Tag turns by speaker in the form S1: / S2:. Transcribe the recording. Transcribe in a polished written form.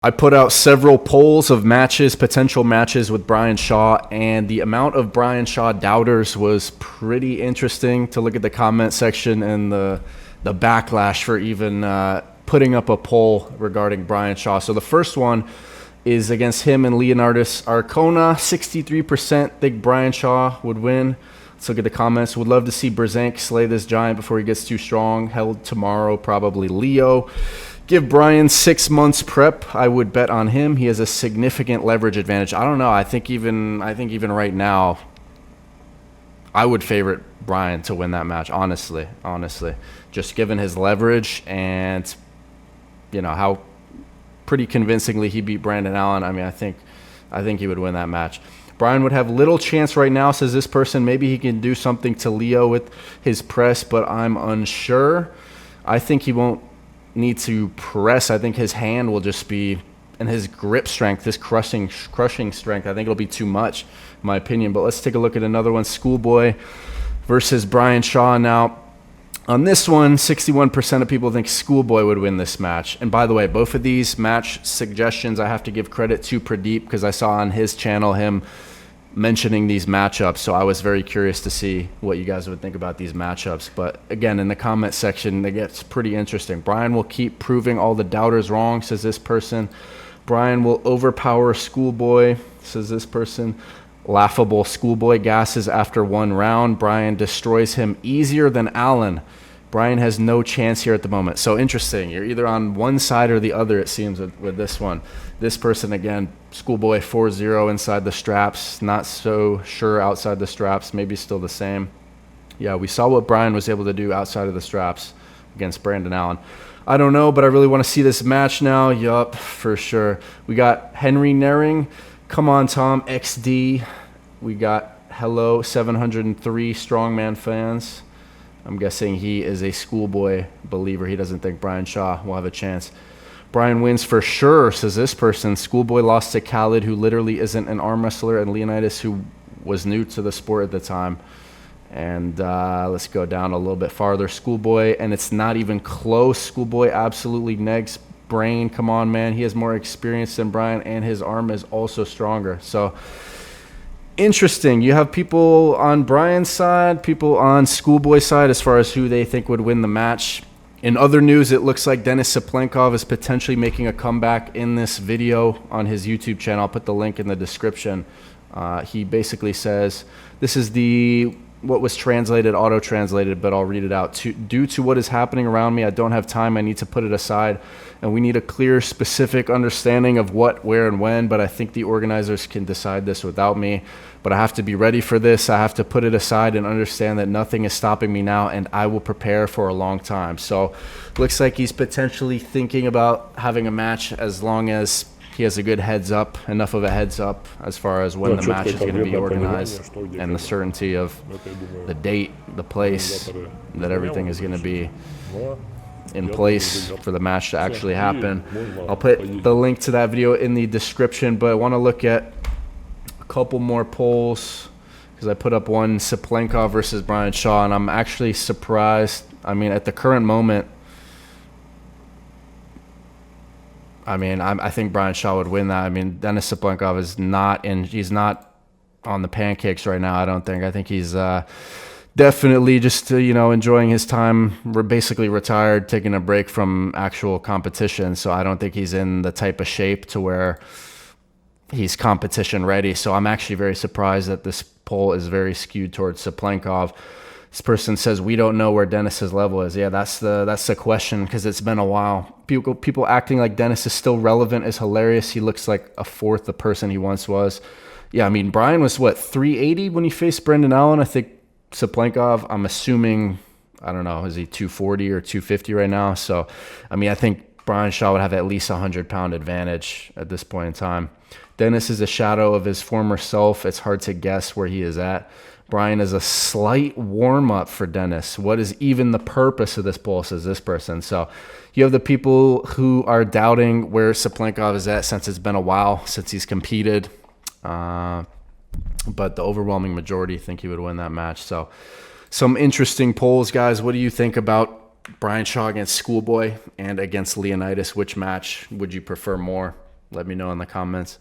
S1: I put out several polls of matches, potential matches with Brian Shaw, and the amount of Brian Shaw doubters was pretty interesting to look at the comment section and the backlash for even putting up a poll regarding Brian Shaw. So the first one is against him and Leonardis Arona. 63% think Brian Shaw would win. Let's look at the comments. Would love to see Berzank slay this giant before he gets too strong. Held tomorrow, probably Leo. Give Brian 6 months prep. I would bet on him. He has a significant leverage advantage. I don't know. I think even right now, I would favorite Brian to win that match. Honestly, just given his leverage and how pretty convincingly he beat Brandon Allen. I mean, I think he would win that match. Brian would have little chance right now, says this person. Maybe he can do something to Leo with his press, but I'm unsure. I think he won't need to press. I think his hand will just be, and his grip strength, his crushing strength, I think it'll be too much, in my opinion. But let's take a look at another one. Schoolboy versus Brian Shaw. Now, on this one, 61% of people think Schoolboy would win this match. And by the way, both of these match suggestions, I have to give credit to Pradeep because I saw on his channel him mentioning these matchups, so I was very curious to see what you guys would think about these matchups. But again, in the comment section, it gets pretty interesting. Brian will keep proving all the doubters wrong, says this person. Brian will overpower Schoolboy, says this person. Laughable. Schoolboy gasses after 1 round. Brian destroys him easier than Allen. Brian has no chance here at the moment. So interesting. You're either on one side or the other, it seems, with this one. This person, again, Schoolboy 4-0 inside the straps. Not so sure outside the straps. Maybe still the same. Yeah, we saw what Brian was able to do outside of the straps against Brandon Allen. I don't know, but I really want to see this match now. Yup, for sure. We got Henry Nering. Come on, Tom. XD. We got Hello 703 Strongman fans. I'm guessing he is a Schoolboy believer. He doesn't think Brian Shaw will have a chance. Brian wins for sure, says this person. Schoolboy lost to Khalid, who literally isn't an arm wrestler, and Leonidas, who was new to the sport at the time. And let's go down a little bit farther. Schoolboy, and it's not even close. Schoolboy absolutely negs Brain. Come on, man. He has more experience than Brian, and his arm is also stronger. So interesting. You have people on Brian's side, people on Schoolboy's side as far as who they think would win the match. In other news, it looks like Denis Cyplenkov is potentially making a comeback in this video on his YouTube channel. I'll put the link in the description. He basically says, this is what was translated, auto-translated, but I'll read it out. Due to what is happening around me, I don't have time. I need to put it aside, and we need a clear, specific understanding of what, where, and when, but I think the organizers can decide this without me. But I have to be ready for this. I have to put it aside and understand that nothing is stopping me now, and I will prepare for a long time. So looks like he's potentially thinking about having a match as long as he has a good heads up, enough of a heads up as far as when the match is going to be organized and the certainty of the date, the place, that everything is going to be in place for the match to actually happen. I'll put the link to that video in the description, but I want to look at a couple more polls because I put up one, Cyplenkov versus Brian Shaw, and I'm actually surprised. I mean, at the current moment, I think Brian Shaw would win that. I mean, Denis Cyplenkov is he's not on the pancakes right now, I don't think. I think he's definitely just, enjoying his time. We're basically retired, taking a break from actual competition. So I don't think he's in the type of shape to where he's competition ready. So I'm actually very surprised that this poll is very skewed towards Cyplenkov. This person says, we don't know where Denis's level is. Yeah, that's the question, because it's been a while. People acting like Denis is still relevant is hilarious. He looks like a fourth the person he once was. Yeah, I mean, Brian was, 380 when he faced Brendan Allen? I think Cyplenkov, I'm assuming, I don't know, is he 240 or 250 right now? So, I think Brian Shaw would have at least a 100-pound advantage at this point in time. Denis is a shadow of his former self. It's hard to guess where he is at. Brian is a slight warm-up for Denis. What is even the purpose of this poll, says this person. So you have the people who are doubting where Cyplenkov is at since it's been a while since he's competed. But the overwhelming majority think he would win that match. So some interesting polls, guys. What do you think about Brian Shaw against Schoolboy and against Leonidas? Which match would you prefer more? Let me know in the comments.